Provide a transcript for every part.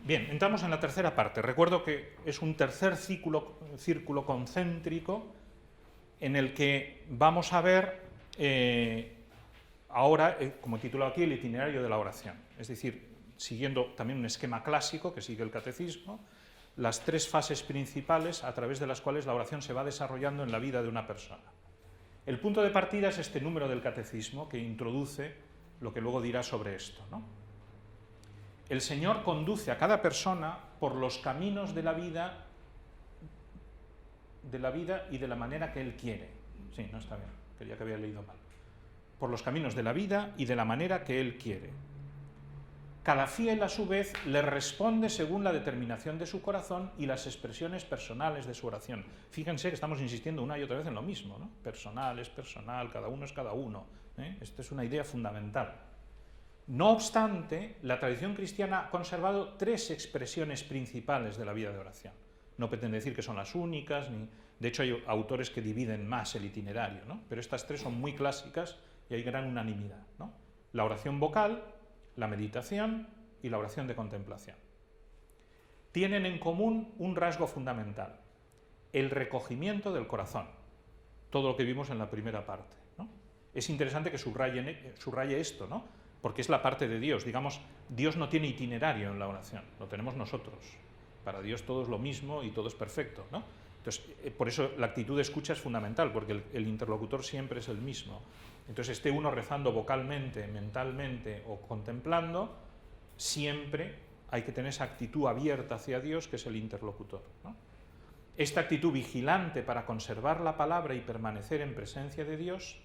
Bien, entramos en la tercera parte. Recuerdo que es un tercer círculo concéntrico en el que vamos a ver ahora, como he titulado aquí, el itinerario de la oración. Es decir, siguiendo también un esquema clásico que sigue el catecismo, las tres fases principales a través de las cuales la oración se va desarrollando en la vida de una persona. El punto de partida es este número del catecismo que introduce lo que luego dirá sobre esto, ¿no? El Señor conduce a cada persona por los caminos de la vida y de la manera que Él quiere. Sí, no está bien, creía que había leído mal. Por los caminos de la vida y de la manera que Él quiere. Cada fiel, a su vez, le responde según la determinación de su corazón y las expresiones personales de su oración. Fíjense que estamos insistiendo una y otra vez en lo mismo, ¿no? Personal es personal, cada uno es cada uno. Esta es una idea fundamental. No obstante, la tradición cristiana ha conservado tres expresiones principales de la vida de oración. No pretende decir que son las únicas, de hecho hay autores que dividen más el itinerario, ¿no? Pero estas tres son muy clásicas y hay gran unanimidad, ¿no? La oración vocal, la meditación y la oración de contemplación. Tienen en común un rasgo fundamental, el recogimiento del corazón, todo lo que vimos en la primera parte, ¿no? Es interesante que subraye esto, ¿no? Porque es la parte de Dios. Digamos, Dios no tiene itinerario en la oración, lo tenemos nosotros. Para Dios todo es lo mismo y todo es perfecto, ¿no? Entonces, por eso la actitud de escucha es fundamental, porque el interlocutor siempre es el mismo. Entonces, esté uno rezando vocalmente, mentalmente o contemplando, siempre hay que tener esa actitud abierta hacia Dios, que es el interlocutor, ¿no? Esta actitud vigilante para conservar la palabra y permanecer en presencia de Dios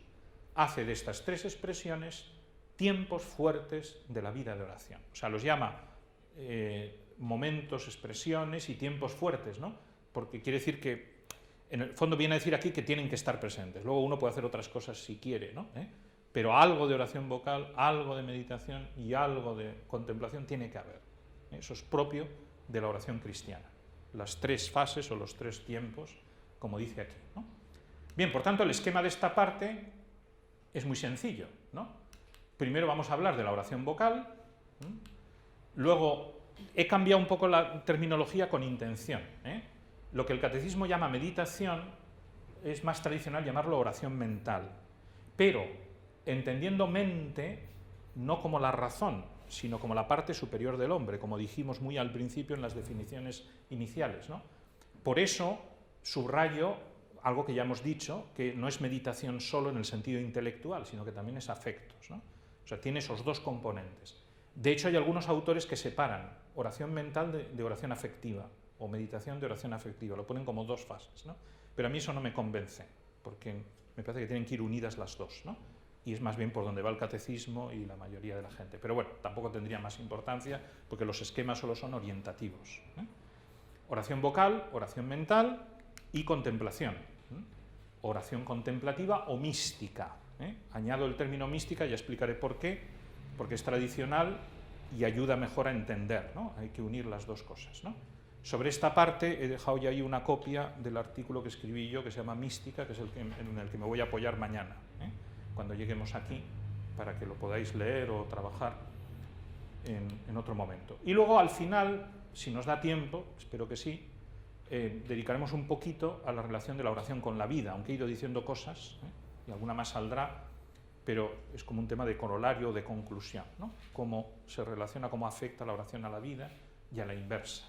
hace de estas tres expresiones tiempos fuertes de la vida de oración. O sea, los llama momentos, expresiones y tiempos fuertes, ¿no? Porque quiere decir que, en el fondo viene a decir aquí que tienen que estar presentes. Luego uno puede hacer otras cosas si quiere, ¿no? Pero algo de oración vocal, algo de meditación y algo de contemplación tiene que haber. Eso es propio de la oración cristiana. Las tres fases o los tres tiempos, como dice aquí, ¿no? Bien, por tanto, el esquema de esta parte es muy sencillo, ¿no? Primero vamos a hablar de la oración vocal, luego he cambiado un poco la terminología con intención. Lo que el catecismo llama meditación es más tradicional llamarlo oración mental, pero entendiendo mente no como la razón, sino como la parte superior del hombre, como dijimos muy al principio en las definiciones iniciales, ¿no? Por eso subrayo algo que ya hemos dicho, que no es meditación solo en el sentido intelectual, sino que también es afectos, ¿no? O sea, tiene esos dos componentes. De hecho, hay algunos autores que separan oración mental de oración afectiva, o meditación de oración afectiva, lo ponen como dos fases, ¿no? Pero a mí eso no me convence, porque me parece que tienen que ir unidas las dos, ¿no? Y es más bien por donde va el catecismo y la mayoría de la gente. Pero bueno, tampoco tendría más importancia, porque los esquemas solo son orientativos, Oración vocal, oración mental y contemplación. Oración contemplativa o mística. Añado el término mística, ya explicaré por qué, porque es tradicional y ayuda mejor a entender, ¿no? Hay que unir las dos cosas, ¿no? Sobre esta parte he dejado ya ahí una copia del artículo que escribí yo, que se llama Mística, que es en el que me voy a apoyar mañana, cuando lleguemos aquí, para que lo podáis leer o trabajar en otro momento. Y luego al final, si nos da tiempo, espero que sí, dedicaremos un poquito a la relación de la oración con la vida, aunque he ido diciendo cosas, y alguna más saldrá, pero es como un tema de corolario, de conclusión, ¿no? Cómo se relaciona, cómo afecta la oración a la vida y a la inversa.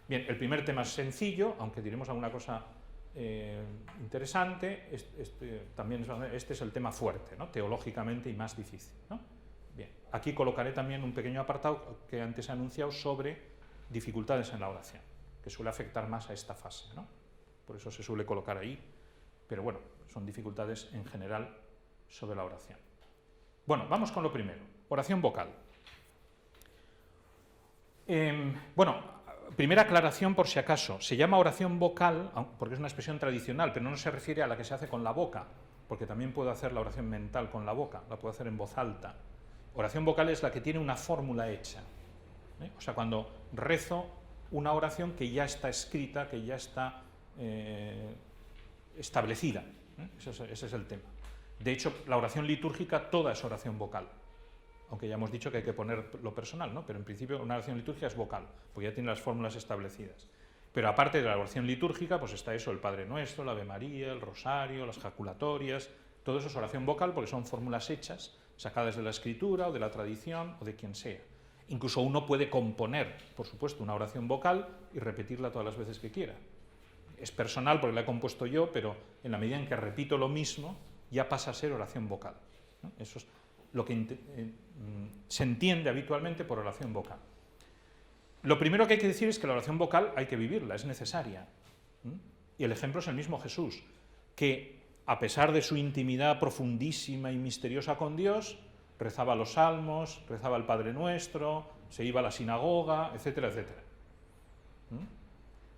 Bien, el primer tema es sencillo, aunque diremos alguna cosa interesante. Este es el tema fuerte, ¿no? Teológicamente y más difícil, ¿no? Bien, aquí colocaré también un pequeño apartado que antes he anunciado sobre dificultades en la oración, que suele afectar más a esta fase, ¿no? Por eso se suele colocar ahí, pero bueno, son dificultades en general sobre la oración. Bueno, vamos con lo primero, oración vocal. Bueno, primera aclaración por si acaso, se llama oración vocal porque es una expresión tradicional, pero no se refiere a la que se hace con la boca, porque también puedo hacer la oración mental con la boca, la puedo hacer en voz alta. Oración vocal es la que tiene una fórmula hecha, O sea, cuando rezo una oración que ya está escrita, que ya está establecida, Ese es el tema. De hecho, la oración litúrgica toda es oración vocal. aunque ya hemos dicho que hay que poner lo personal, ¿no? Pero en principio una oración litúrgica es vocal, porque ya tiene las fórmulas establecidas. Pero aparte de la oración litúrgica, pues está eso, el Padre Nuestro, la Ave María, el Rosario, las jaculatorias, todo eso es oración vocal porque son fórmulas hechas, sacadas de la Escritura o de la tradición o de quien sea. Incluso uno puede componer, por supuesto, una oración vocal y repetirla todas las veces que quiera. Es personal porque la he compuesto yo, pero en la medida en que repito lo mismo, ya pasa a ser oración vocal, ¿no? Eso es lo que se entiende habitualmente por oración vocal. Lo primero que hay que decir es que la oración vocal hay que vivirla, es necesaria. Y el ejemplo es el mismo Jesús, que a pesar de su intimidad profundísima y misteriosa con Dios, rezaba los salmos, rezaba el Padre Nuestro, se iba a la sinagoga, etcétera, etcétera.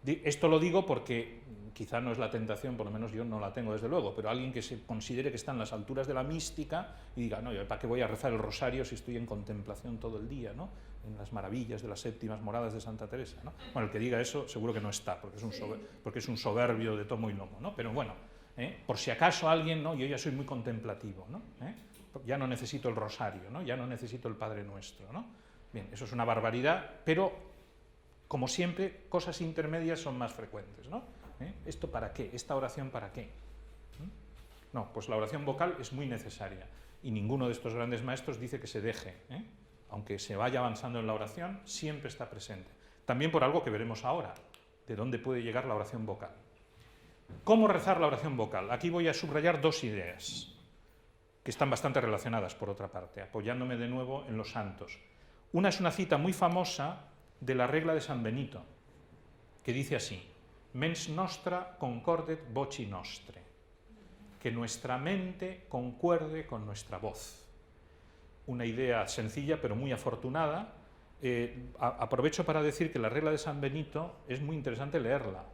Esto lo digo porque quizá no es la tentación, por lo menos yo no la tengo desde luego, pero alguien que se considere que está en las alturas de la mística y diga, no, ¿para qué voy a rezar el rosario si estoy en contemplación todo el día, ¿no? En las maravillas de las séptimas moradas de Santa Teresa, ¿no? Bueno, el que diga eso seguro que no está, porque es un soberbio de tomo y lomo, ¿no? Pero bueno, por si acaso alguien, ¿no? Yo ya soy muy contemplativo, ¿no? Ya no necesito el rosario, ¿no? Ya no necesito el Padre Nuestro, ¿no? Bien, eso es una barbaridad, pero como siempre, cosas intermedias son más frecuentes, ¿no? ¿Esto para qué? ¿Esta oración para qué? No, pues la oración vocal es muy necesaria y ninguno de estos grandes maestros dice que se deje, aunque se vaya avanzando en la oración, siempre está presente. También por algo que veremos ahora, de dónde puede llegar la oración vocal. ¿Cómo rezar la oración vocal? Aquí voy a subrayar dos ideas, que están bastante relacionadas, por otra parte, apoyándome de nuevo en los santos. Una es una cita muy famosa de la regla de San Benito, que dice así: mens nostra concordet voci nostre, que nuestra mente concuerde con nuestra voz. Una idea sencilla pero muy afortunada. Aprovecho para decir que la regla de San Benito es muy interesante leerla,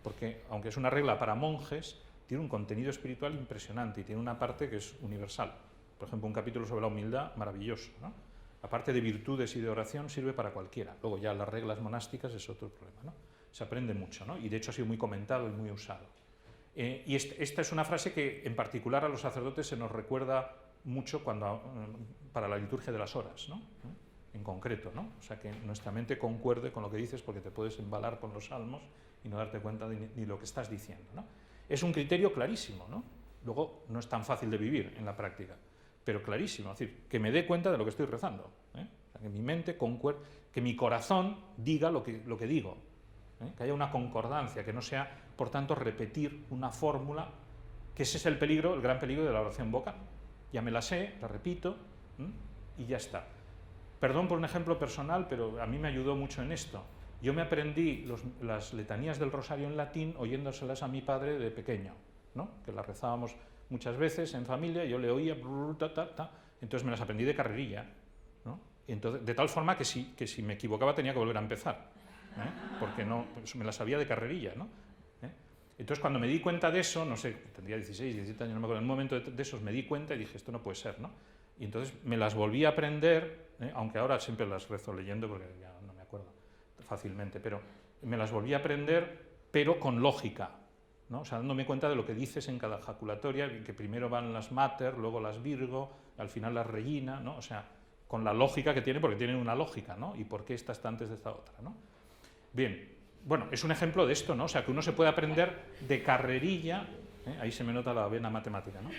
porque aunque es una regla para monjes, tiene un contenido espiritual impresionante y tiene una parte que es universal. Por ejemplo, un capítulo sobre la humildad maravilloso, ¿no? Aparte de virtudes y de oración, sirve para cualquiera. Luego ya las reglas monásticas es otro problema, ¿no? Se aprende mucho, ¿no? Y de hecho ha sido muy comentado y muy usado. Y esta es una frase que en particular a los sacerdotes se nos recuerda mucho para la liturgia de las horas, ¿no? En concreto, ¿no? O sea, que nuestra mente concuerde con lo que dices, porque te puedes embalar con los salmos y no darte cuenta ni lo que estás diciendo, ¿no? Es un criterio clarísimo, ¿no? Luego no es tan fácil de vivir en la práctica, pero clarísimo, es decir, que me dé cuenta de lo que estoy rezando, O sea, que mi mente concuerde, que mi corazón diga lo que digo, que haya una concordancia, que no sea, por tanto, repetir una fórmula, que ese es el peligro, el gran peligro de la oración vocal. Ya me la sé, la repito, y ya está. Perdón por un ejemplo personal, pero a mí me ayudó mucho en esto. Yo me aprendí las letanías del rosario en latín oyéndoselas a mi padre de pequeño, ¿no? Que las rezábamos muchas veces en familia, yo le oía, entonces me las aprendí de carrerilla, ¿no? Y entonces, de tal forma que si me equivocaba tenía que volver a empezar, porque no, pues me las sabía de carrerilla, ¿no? Entonces cuando me di cuenta de eso, no sé, tendría 16, 17 años, no me acuerdo, en un momento de esos me di cuenta y dije, esto no puede ser, ¿no? Y entonces me las volví a aprender, aunque ahora siempre las rezo leyendo porque ya no me acuerdo fácilmente, pero me las volví a aprender, pero con lógica, ¿no? O sea, dándome cuenta de lo que dices en cada jaculatoria, que primero van las mater, luego las virgo, al final las regina, ¿no? O sea, con la lógica que tiene, porque tienen una lógica, ¿no? Y por qué esta está antes de esta otra, ¿no? Bien, bueno, es un ejemplo de esto, ¿no? O sea, que uno se puede aprender de carrerilla, ahí se me nota la vena matemática, ¿no?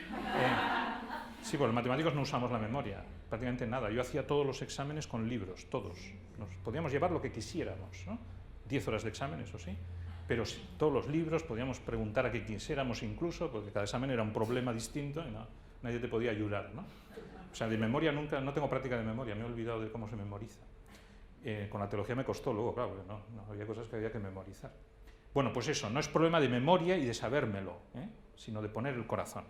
Sí, pues los matemáticos no usamos la memoria, prácticamente nada. Yo hacía todos los exámenes con libros, todos. Nos podíamos llevar lo que quisiéramos, ¿no? 10 horas de examen, eso sí, pero sí, todos los libros, podíamos preguntar a quien quisiéramos incluso, porque cada examen era un problema distinto y nadie te podía ayudar, ¿no? O sea, de memoria nunca, no tengo práctica de memoria, me he olvidado de cómo se memoriza. Con la teología me costó luego, claro, porque no había cosas que había que memorizar. Bueno, pues eso, no es problema de memoria y de sabérmelo, sino de poner el corazón.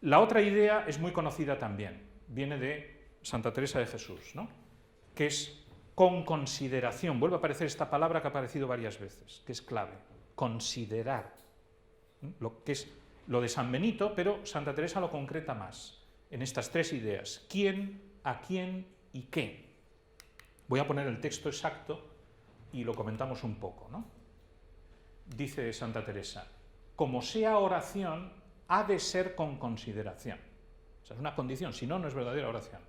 La otra idea es muy conocida también, viene de Santa Teresa de Jesús, ¿no? Que es con consideración. Vuelve a aparecer esta palabra que ha aparecido varias veces, que es clave, considerar. Lo que es lo de San Benito, pero Santa Teresa lo concreta más, en estas tres ideas: quién, a quién y qué. Voy a poner el texto exacto y lo comentamos un poco, ¿no? Dice Santa Teresa: como sea oración, ha de ser con consideración. O sea, es una condición, si no, no es verdadera oración.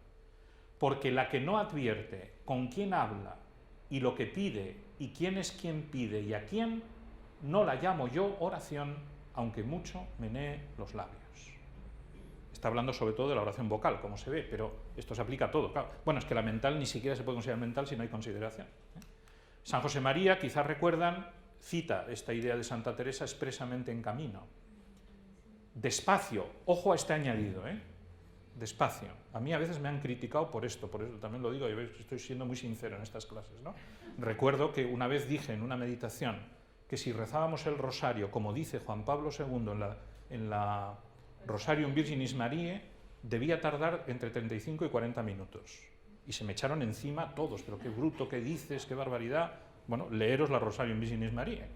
porque la que no advierte con quién habla y lo que pide y quién es quien pide y a quién, no la llamo yo oración, aunque mucho menee los labios. Está hablando sobre todo de la oración vocal, como se ve, pero esto se aplica a todo. Claro. Bueno, es que la mental ni siquiera se puede considerar mental si no hay consideración. San José María, quizás recuerdan, cita esta idea de Santa Teresa expresamente en Camino. Despacio, ojo a este añadido, despacio. A mí a veces me han criticado por eso también lo digo, y estoy siendo muy sincero en estas clases, ¿no? Recuerdo que una vez dije en una meditación que si rezábamos el rosario, como dice Juan Pablo II en la Rosarium Virginis Mariae, debía tardar entre 35 y 40 minutos. Y se me echaron encima todos, pero qué bruto, qué dices, qué barbaridad. Bueno, leeros la Rosarium Virginis Mariae.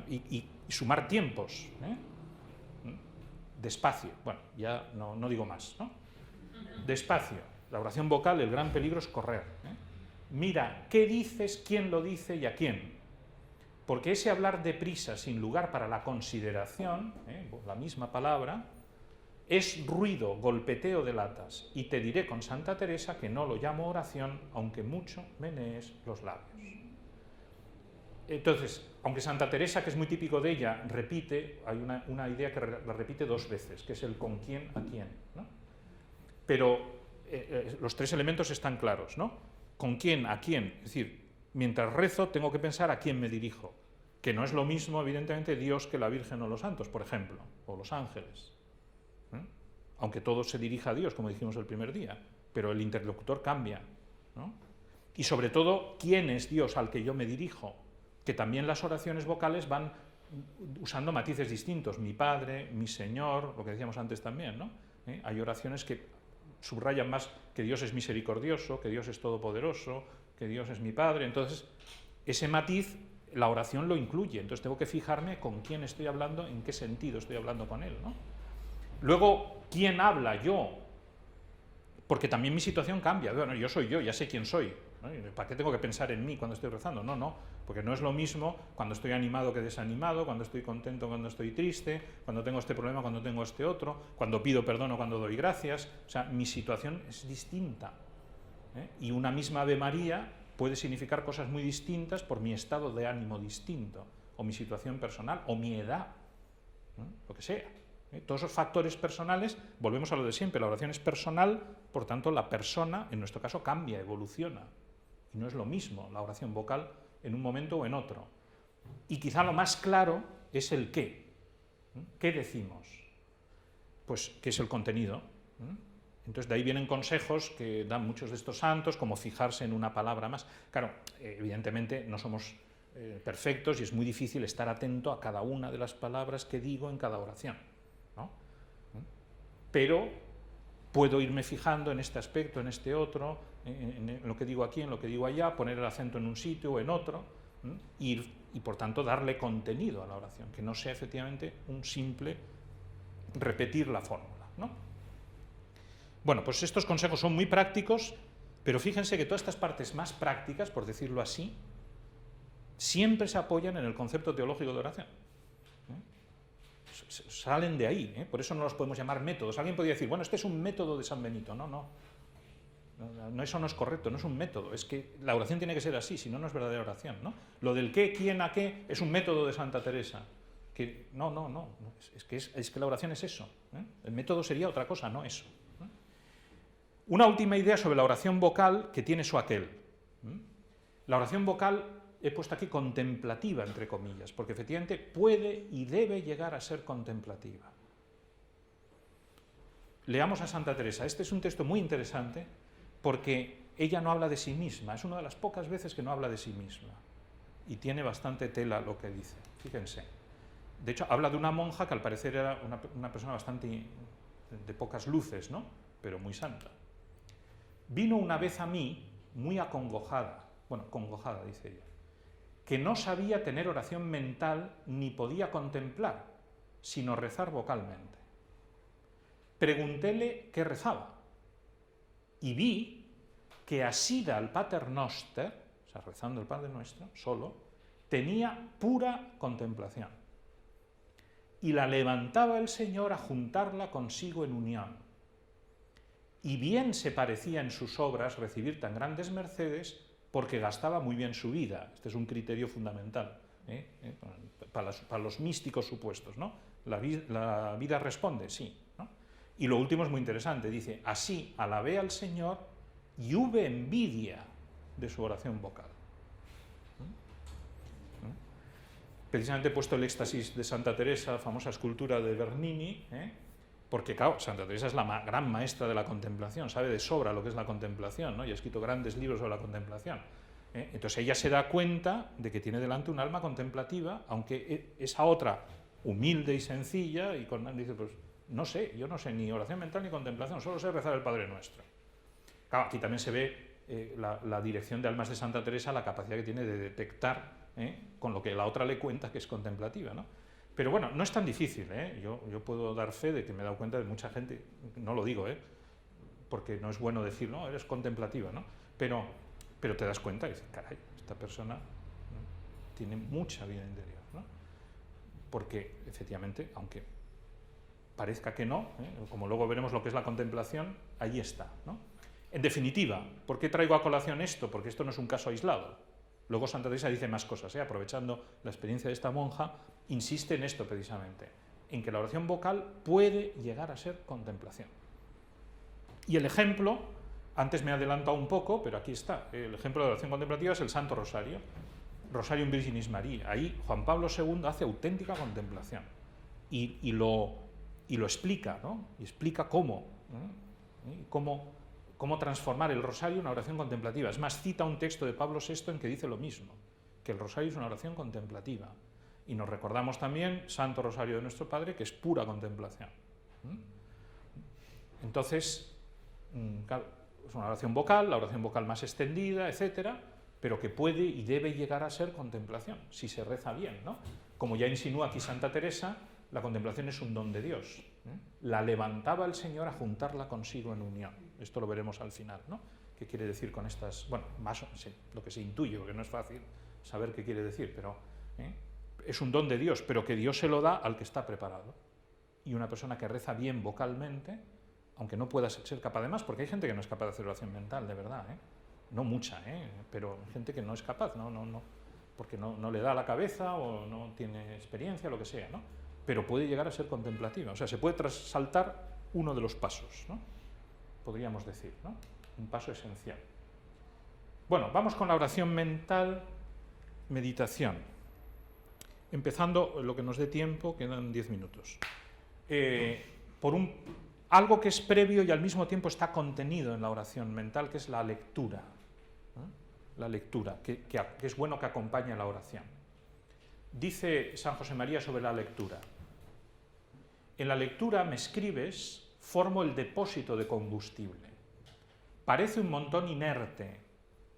Y sumar tiempos. Despacio. Bueno, ya no digo más, ¿no? Despacio. La oración vocal, el gran peligro es correr. Mira, ¿qué dices, quién lo dice y a quién? Porque ese hablar deprisa, sin lugar para la consideración, la misma palabra, es ruido, golpeteo de latas. Y te diré con Santa Teresa que no lo llamo oración, aunque mucho menees los labios. Entonces, aunque Santa Teresa, que es muy típico de ella, repite, hay una idea que la repite dos veces, que es el con quién a quién, ¿no? Pero los tres elementos están claros, ¿no? Con quién a quién, es decir, mientras rezo tengo que pensar a quién me dirijo, que no es lo mismo, evidentemente, Dios que la Virgen o los santos, por ejemplo, o los ángeles. Aunque todo se dirija a Dios, como dijimos el primer día, pero el interlocutor cambia, ¿no? Y sobre todo, ¿quién es Dios al que yo me dirijo? Que también las oraciones vocales van usando matices distintos, mi Padre, mi Señor, lo que decíamos antes también, ¿no? Hay oraciones que subrayan más que Dios es misericordioso, que Dios es todopoderoso, que Dios es mi Padre. Entonces, ese matiz, la oración lo incluye. Entonces tengo que fijarme con quién estoy hablando, en qué sentido estoy hablando con él, ¿no? Luego, ¿quién habla? Yo. Porque también mi situación cambia. Bueno, yo soy yo, ya sé quién soy, ¿no? ¿Para qué tengo que pensar en mí cuando estoy rezando? No, porque no es lo mismo cuando estoy animado que desanimado, cuando estoy contento, cuando estoy triste, cuando tengo este problema, cuando tengo este otro, cuando pido perdón o cuando doy gracias. O sea, mi situación es distinta. Y una misma Ave María puede significar cosas muy distintas por mi estado de ánimo distinto, o mi situación personal, o mi edad, lo que sea. Todos esos factores personales, volvemos a lo de siempre, la oración es personal, por tanto la persona, en nuestro caso, cambia, evoluciona. Y no es lo mismo la oración vocal en un momento o en otro. Y quizá lo más claro es el qué. ¿Qué decimos? Pues, ¿qué es el contenido? Entonces, de ahí vienen consejos que dan muchos de estos santos, como fijarse en una palabra más. Claro, evidentemente no somos perfectos y es muy difícil estar atento a cada una de las palabras que digo en cada oración, ¿no? Pero puedo irme fijando en este aspecto, en este otro, en lo que digo aquí, en lo que digo allá, poner el acento en un sitio o en otro, y por tanto darle contenido a la oración, que no sea efectivamente un simple repetir la fórmula, ¿no? Bueno, pues estos consejos son muy prácticos, pero fíjense que todas estas partes más prácticas, por decirlo así, siempre se apoyan en el concepto teológico de oración. Salen de ahí, por eso no los podemos llamar métodos. Alguien podría decir, bueno, este es un método de San Benito. No, eso no es correcto, no es un método. Es que la oración tiene que ser así, si no, no es verdadera oración, ¿no? Lo del qué, quién, a qué, es un método de Santa Teresa. Que no, es que la oración es eso. El método sería otra cosa, no eso. Una última idea sobre la oración vocal que tiene su aquel. La oración vocal, he puesto aquí contemplativa, entre comillas, porque efectivamente puede y debe llegar a ser contemplativa. Leamos a Santa Teresa. Este es un texto muy interesante porque ella no habla de sí misma, es una de las pocas veces que no habla de sí misma y tiene bastante tela lo que dice, fíjense. De hecho, habla de una monja que al parecer era una persona bastante de pocas luces, ¿no? Pero muy santa. Vino una vez a mí muy acongojada, congojada, dice ella, que no sabía tener oración mental ni podía contemplar, sino rezar vocalmente. Preguntéle qué rezaba y vi que asida al Pater Noster, o sea, rezando el Padre Nuestro, solo, tenía pura contemplación. Y la levantaba el Señor a juntarla consigo en unión. y bien se parecía en sus obras recibir tan grandes mercedes porque gastaba muy bien su vida. Este es un criterio fundamental para los místicos supuestos, ¿no? La vida responde, sí, ¿no? Y lo último es muy interesante, dice, así alabé al Señor y hube envidia de su oración vocal. Precisamente he puesto el éxtasis de Santa Teresa, famosa escultura de Bernini, porque claro, Santa Teresa es la gran maestra de la contemplación, sabe de sobra lo que es la contemplación, ¿no? Y ha escrito grandes libros sobre la contemplación. Entonces ella se da cuenta de que tiene delante un alma contemplativa, aunque esa otra, humilde y sencilla, y dice, pues no sé, yo no sé ni oración mental ni contemplación, solo sé rezar el Padre Nuestro. Claro, aquí también se ve la dirección de almas de Santa Teresa, la capacidad que tiene de detectar con lo que la otra le cuenta que es contemplativa, ¿no? Pero bueno, no es tan difícil, yo puedo dar fe de que me he dado cuenta de mucha gente, no lo digo, porque no es bueno decir, no, eres contemplativa, ¿no? Pero te das cuenta y dices, caray, esta persona, ¿no?, tiene mucha vida interior, ¿no? Porque efectivamente, aunque parezca que no, como luego veremos lo que es la contemplación, ahí está, ¿no? En definitiva, ¿por qué traigo a colación esto? Porque esto no es un caso aislado. Luego Santa Teresa dice más cosas, aprovechando la experiencia de esta monja, insiste en esto precisamente, en que la oración vocal puede llegar a ser contemplación. Y el ejemplo, antes me he adelantado un poco, pero aquí está, el ejemplo de la oración contemplativa es el Santo Rosario, Rosarium Virginis Maria. Ahí Juan Pablo II hace auténtica contemplación y lo explica, ¿no? Y explica cómo transformar el rosario en una oración contemplativa. Es más, cita un texto de Pablo VI en que dice lo mismo, que el rosario es una oración contemplativa. Y nos recordamos también Santo Rosario de nuestro Padre, que es pura contemplación. Entonces, claro, es una oración vocal, la oración vocal más extendida, etcétera, pero que puede y debe llegar a ser contemplación, si se reza bien, ¿no? Como ya insinúa aquí Santa Teresa, la contemplación es un don de Dios. La levantaba el Señor a juntarla consigo en unión. Esto lo veremos al final, ¿no? ¿Qué quiere decir con estas? Bueno, más sí, lo que se intuye, porque no es fácil saber qué quiere decir, pero es un don de Dios, pero que Dios se lo da al que está preparado. Y una persona que reza bien vocalmente, aunque no pueda ser capaz de más, porque hay gente que no es capaz de hacer oración mental, de verdad, no mucha, pero hay gente que no es capaz, porque no le da la cabeza o no tiene experiencia, lo que sea, ¿no? Pero puede llegar a ser contemplativa, o sea, se puede saltar uno de los pasos, ¿no? Podríamos decir, ¿no? Un paso esencial. Bueno, vamos con la oración mental, meditación. Empezando lo que nos dé tiempo, quedan 10 minutos. Por algo que es previo y al mismo tiempo está contenido en la oración mental, que es la lectura. La lectura, que es bueno que acompañe la oración. Dice San José María sobre la lectura: en la lectura me escribes, formo el depósito de combustible. Parece un montón inerte,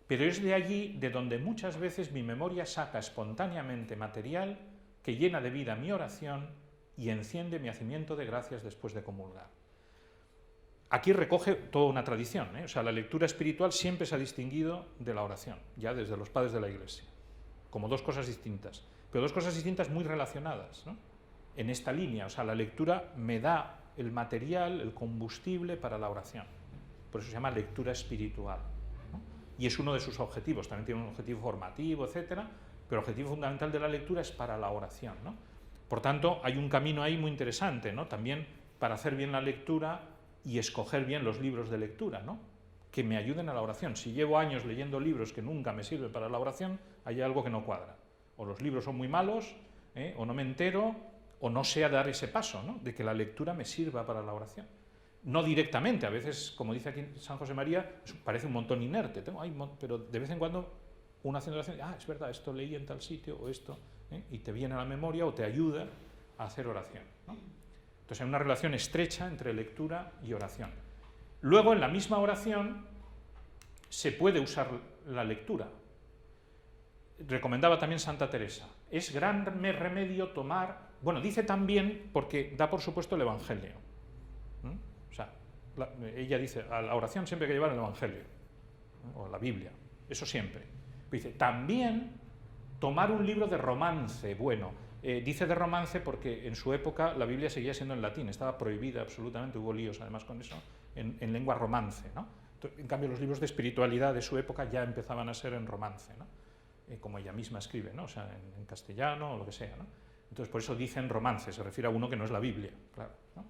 pero es de allí de donde muchas veces mi memoria saca espontáneamente material que llena de vida mi oración y enciende mi hacimiento de gracias después de comulgar. Aquí recoge toda una tradición, o sea, la lectura espiritual siempre se ha distinguido de la oración, ya desde los padres de la Iglesia, como dos cosas distintas, pero dos cosas distintas muy relacionadas, ¿no? En esta línea, o sea, la lectura me da el material, el combustible para la oración. Por eso se llama lectura espiritual, ¿no? Y es uno de sus objetivos, también tiene un objetivo formativo, etcétera, pero el objetivo fundamental de la lectura es para la oración, ¿no? Por tanto, hay un camino ahí muy interesante, ¿no? También para hacer bien la lectura y escoger bien los libros de lectura, ¿no? Que me ayuden a la oración. Si llevo años leyendo libros que nunca me sirven para la oración, hay algo que no cuadra. O los libros son muy malos, o no me entero, o no sé dar ese paso, ¿no? De que la lectura me sirva para la oración. No directamente, a veces, como dice aquí San José María, parece un montón inerte, pero de vez en cuando uno haciendo oración, es verdad, esto leí en tal sitio, o esto, y te viene a la memoria o te ayuda a hacer oración, ¿no? Entonces hay una relación estrecha entre lectura y oración. Luego, en la misma oración, se puede usar la lectura. Recomendaba también Santa Teresa. Es gran remedio tomar... Bueno, dice también, porque da por supuesto el Evangelio. O sea, ella dice, a la oración siempre hay que llevar el Evangelio, o la Biblia, eso siempre. Dice, también tomar un libro de romance, bueno... dice de romance porque en su época la Biblia seguía siendo en latín, estaba prohibida absolutamente, hubo líos además con eso, en lengua romance, ¿no? En cambio, los libros de espiritualidad de su época ya empezaban a ser en romance, ¿no? Como ella misma escribe, ¿no? O sea, en castellano o lo que sea, ¿no? Entonces, por eso dicen romance, se refiere a uno que no es la Biblia, claro, ¿no?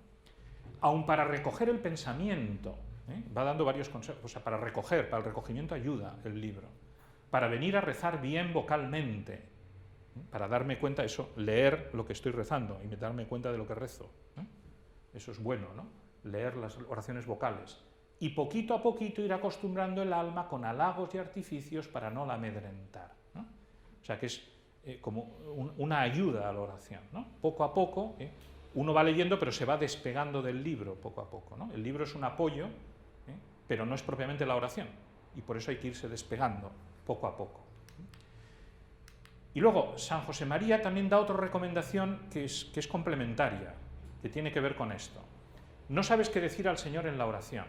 Aun para recoger el pensamiento, va dando varios consejos, o sea, para el recogimiento ayuda el libro, para venir a rezar bien vocalmente, para darme cuenta, eso, leer lo que estoy rezando y darme cuenta de lo que rezo, eso es bueno, ¿no? Leer las oraciones vocales, y poquito a poquito ir acostumbrando el alma con halagos y artificios para no la amedrentar, ¿no? O sea, que es como una ayuda a la oración, ¿no? Poco a poco, uno va leyendo, pero se va despegando del libro poco a poco, ¿no? El libro es un apoyo, pero no es propiamente la oración, y por eso hay que irse despegando poco a poco. Y luego, San José María también da otra recomendación que es complementaria, que tiene que ver con esto. No sabes qué decir al Señor en la oración,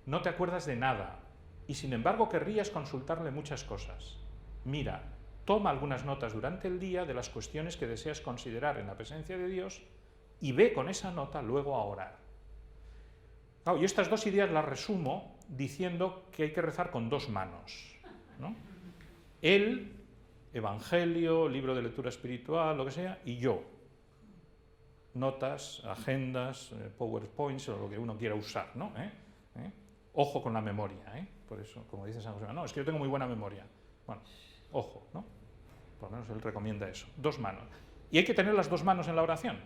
no te acuerdas de nada, y sin embargo querrías consultarle muchas cosas. Mira, toma algunas notas durante el día de las cuestiones que deseas considerar en la presencia de Dios y ve con esa nota luego a orar. Claro, y estas dos ideas las resumo diciendo que hay que rezar con dos manos, ¿no? El Evangelio, libro de lectura espiritual, lo que sea, y yo. Notas, agendas, PowerPoints, o lo que uno quiera usar, ¿no? Ojo con la memoria, por eso, como dice San José, no, es que yo tengo muy buena memoria. Bueno, ojo, ¿no? Por lo menos él recomienda eso, dos manos. Y hay que tener las dos manos en la oración,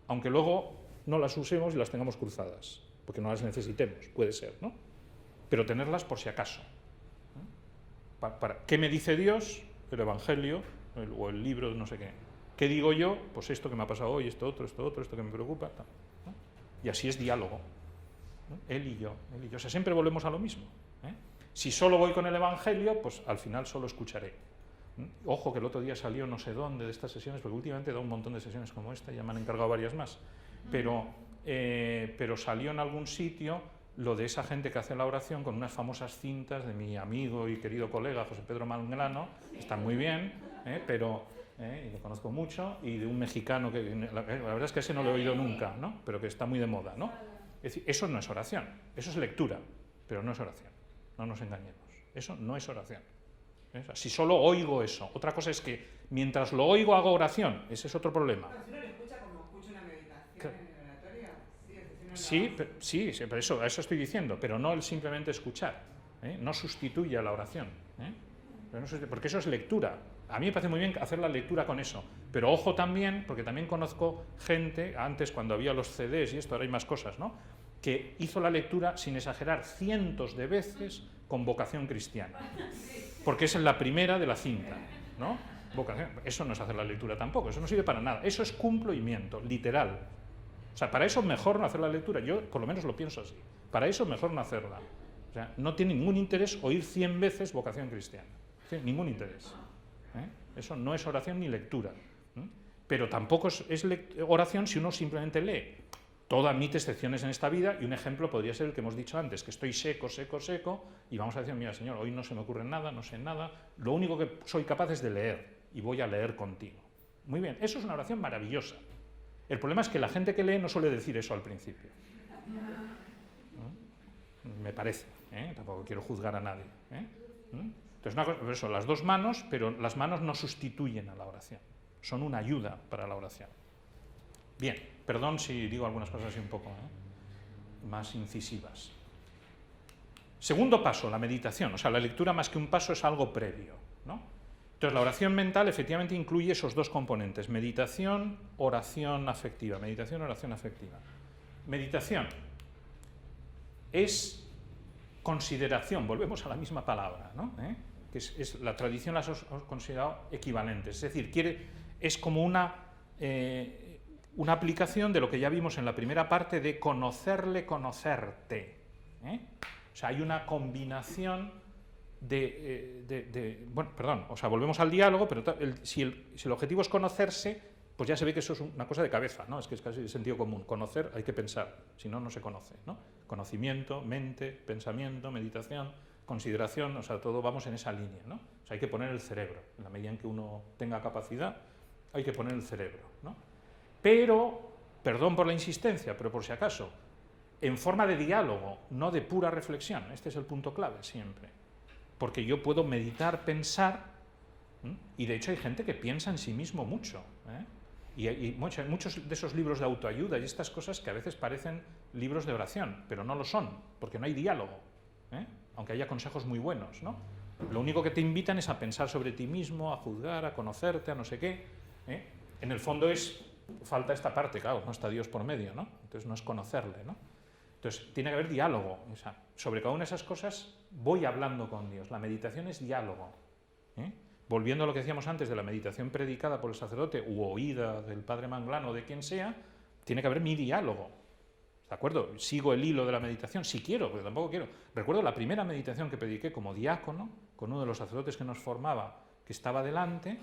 aunque luego no las usemos y las tengamos cruzadas, porque no las necesitemos, puede ser, ¿no? Pero tenerlas por si acaso. ¿Qué me dice Dios? El Evangelio, o el libro, no sé qué. ¿Qué digo yo? Pues esto que me ha pasado hoy, esto otro, esto que me preocupa, tal, ¿no? Y así es diálogo, ¿no? Él y yo. O sea, siempre volvemos a lo mismo, Si solo voy con el Evangelio, pues al final solo escucharé. Ojo que el otro día salió no sé dónde de estas sesiones, porque últimamente he dado un montón de sesiones como esta, ya me han encargado varias más, pero salió en algún sitio lo de esa gente que hace la oración con unas famosas cintas de mi amigo y querido colega José Pedro Manglano, están muy bien, pero y lo conozco mucho, y de un mexicano que la verdad es que ese no lo he oído nunca, ¿no? Pero que está muy de moda, ¿no? Es decir, eso no es oración, eso es lectura, pero no es oración, no nos engañemos, eso no es oración. O sea, si solo oigo eso, otra cosa es que mientras lo oigo hago oración, ese es otro problema. Pero si uno lo escucha como escucha una meditación en el oratorio, sí, pero eso estoy diciendo, pero no el simplemente escuchar, no sustituye a la oración, porque eso es lectura. A mí me parece muy bien hacer la lectura con eso, pero ojo también, porque también conozco gente, antes cuando había los CDs y esto, ahora hay más cosas, ¿no?, que hizo la lectura, sin exagerar, cientos de veces con vocación cristiana, porque esa es la primera de la cinta, ¿no? Vocación. Eso no es hacer la lectura tampoco, eso no sirve para nada, eso es cumplo y miento, literal. O sea, para eso mejor no hacer la lectura, yo por lo menos lo pienso así, para eso mejor no hacerla. O sea, no tiene ningún interés oír 100 veces vocación cristiana, ¿sí? Ningún interés. Eso no es oración ni lectura, pero tampoco es oración si uno simplemente lee. Todo admite excepciones en esta vida, y un ejemplo podría ser el que hemos dicho antes, que estoy seco, y vamos a decir, mira, Señor, hoy no se me ocurre nada, no sé nada, lo único que soy capaz es de leer, y voy a leer contigo. Muy bien, eso es una oración maravillosa. El problema es que la gente que lee no suele decir eso al principio, ¿no? Me parece, tampoco quiero juzgar a nadie, Entonces, eso, las dos manos, pero las manos no sustituyen a la oración, son una ayuda para la oración. Bien, perdón si digo algunas cosas así un poco más incisivas. Segundo paso, la meditación. O sea, la lectura más que un paso es algo previo, ¿no? Entonces, la oración mental efectivamente incluye esos dos componentes, meditación, oración afectiva. Meditación, oración afectiva. Meditación es consideración, volvemos a la misma palabra, ¿no? Que la tradición las ha considerado equivalentes, es decir, es como una aplicación de lo que ya vimos en la primera parte de conocerle, conocerte. O sea, hay una combinación volvemos al diálogo, pero si el objetivo es conocerse, pues ya se ve que eso es una cosa de cabeza, ¿no? Es que es casi de sentido común. Conocer hay que pensar, si no, no se conoce, ¿no? Conocimiento, mente, pensamiento, meditación, consideración, o sea, todo vamos en esa línea, ¿no? O sea, hay que poner el cerebro, en la medida en que uno tenga capacidad, hay que poner el cerebro, ¿no? Pero, perdón por la insistencia, pero por si acaso, en forma de diálogo, no de pura reflexión. Este es el punto clave siempre. Porque yo puedo meditar, pensar, y de hecho hay gente que piensa en sí mismo mucho, ¿eh? Y muchos de esos libros de autoayuda y estas cosas que a veces parecen libros de oración, pero no lo son, porque no hay diálogo, ¿eh? Aunque haya consejos muy buenos, ¿no? Lo único que te invitan es a pensar sobre ti mismo, a juzgar, a conocerte, a no sé qué, ¿eh? En el fondo falta esta parte, claro, no está Dios por medio, ¿no? Entonces no es conocerle, ¿no? Entonces tiene que haber diálogo, o sea, sobre cada una de esas cosas voy hablando con Dios. La meditación es diálogo, ¿eh? Volviendo a lo que decíamos antes de la meditación predicada por el sacerdote u oída del padre Manglano o de quien sea, tiene que haber mi diálogo, ¿de acuerdo? Sigo el hilo de la meditación, si quiero, pero tampoco quiero. Recuerdo la primera meditación que prediqué como diácono, con uno de los sacerdotes que nos formaba, que estaba delante,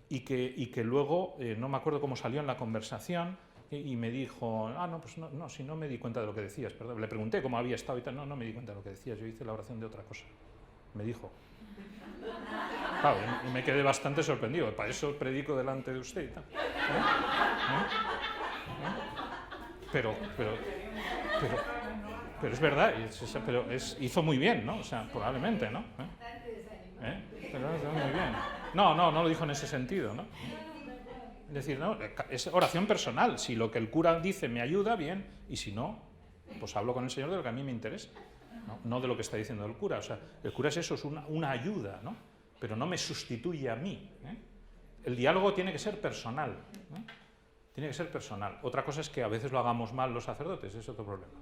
y que luego, no me acuerdo cómo salió en la conversación, y me dijo, pues no, si no me di cuenta de lo que decías, perdón. Le pregunté cómo había estado y tal, no me di cuenta de lo que decías, yo hice la oración de otra cosa, me dijo. Claro, y me quedé bastante sorprendido, para eso predico delante de usted y tal. Pero es verdad, hizo muy bien, ¿no? O sea, probablemente, ¿no? Pero muy bien. No lo dijo en ese sentido, ¿no? Es decir, no, es oración personal. Si lo que el cura dice me ayuda, bien, y si no, pues hablo con el Señor de lo que a mí me interesa, no de lo que está diciendo el cura. O sea, el cura es eso, es una ayuda, ¿no? Pero no me sustituye a mí, ¿eh? El diálogo tiene que ser personal, ¿eh? Tiene que ser personal. Otra cosa es que a veces lo hagamos mal los sacerdotes, es otro problema.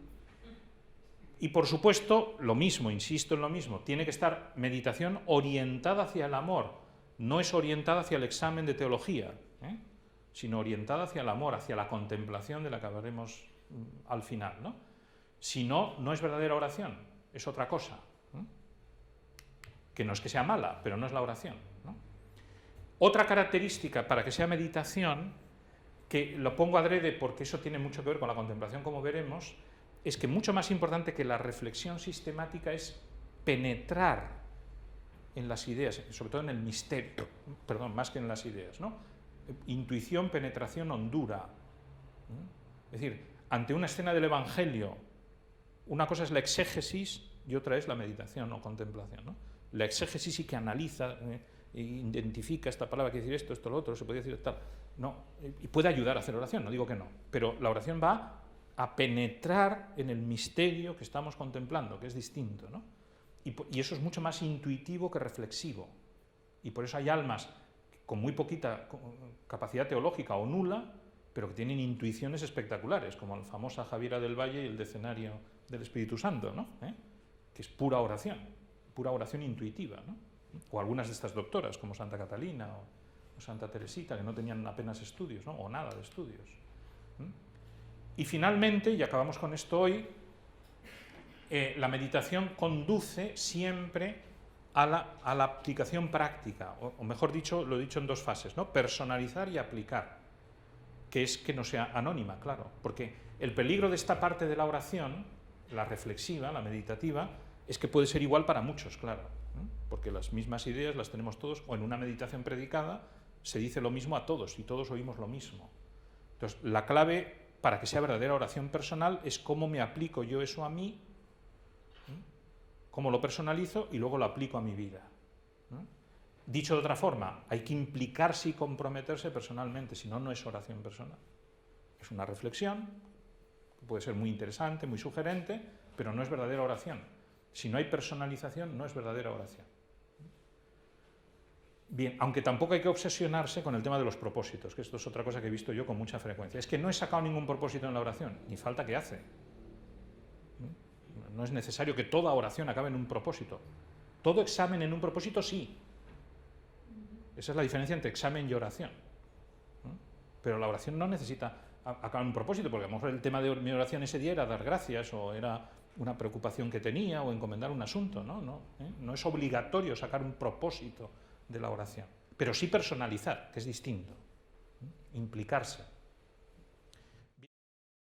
Y por supuesto, lo mismo, insisto en lo mismo, tiene que estar meditación orientada hacia el amor, no es orientada hacia el examen de teología, ¿eh? Sino orientada hacia el amor, hacia la contemplación de la que hablaremos al final, ¿no? Si no, no es verdadera oración, es otra cosa, ¿eh? Que no es que sea mala, pero no es la oración, ¿no? Otra característica para que sea meditación, que lo pongo adrede porque eso tiene mucho que ver con la contemplación, como veremos, es que mucho más importante que la reflexión sistemática es penetrar en las ideas, sobre todo en el misterio, más que en las ideas, ¿no? Intuición, penetración, hondura. Es decir, ante una escena del Evangelio, una cosa es la exégesis y otra es la meditación o contemplación, ¿no? La exégesis sí que analiza, identifica esta palabra, quiere decir esto, lo otro, se puede decir tal. No, y puede ayudar a hacer oración, no digo que no, pero la oración va a penetrar en el misterio que estamos contemplando, que es distinto, ¿no? Y eso es mucho más intuitivo que reflexivo. Y por eso hay almas con muy poquita capacidad teológica o nula, pero que tienen intuiciones espectaculares, como la famosa Javiera del Valle y el Decenario del Espíritu Santo, ¿no? Que es pura oración intuitiva, ¿no? O algunas de estas doctoras, como Santa Catalina o Santa Teresita, que no tenían apenas estudios, ¿no? O nada de estudios. Y finalmente, y acabamos con esto hoy, la meditación conduce siempre a la aplicación práctica, o mejor dicho, lo he dicho en dos fases, ¿no? Personalizar y aplicar, que es que no sea anónima, claro, porque el peligro de esta parte de la oración, la reflexiva, la meditativa, es que puede ser igual para muchos, claro, ¿no? Porque las mismas ideas las tenemos todos, o en una meditación predicada se dice lo mismo a todos y todos oímos lo mismo. Entonces, la clave para que sea verdadera oración personal es cómo me aplico yo eso a mí, cómo lo personalizo y luego lo aplico a mi vida. Dicho de otra forma, hay que implicarse y comprometerse personalmente, si no, no es oración personal. Es una reflexión, que puede ser muy interesante, muy sugerente, pero no es verdadera oración. Si no hay personalización, no es verdadera oración. Bien, aunque tampoco hay que obsesionarse con el tema de los propósitos, que esto es otra cosa que he visto yo con mucha frecuencia. Es que no he sacado ningún propósito en la oración, ni falta que hace. No es necesario que toda oración acabe en un propósito. Todo examen en un propósito, sí. Esa es la diferencia entre examen y oración. Pero la oración no necesita acabar en un propósito, porque a lo mejor el tema de mi oración ese día era dar gracias, o era una preocupación que tenía, o encomendar un asunto. No es obligatorio sacar un propósito de la oración, pero sí personalizar, que es distinto, implicarse.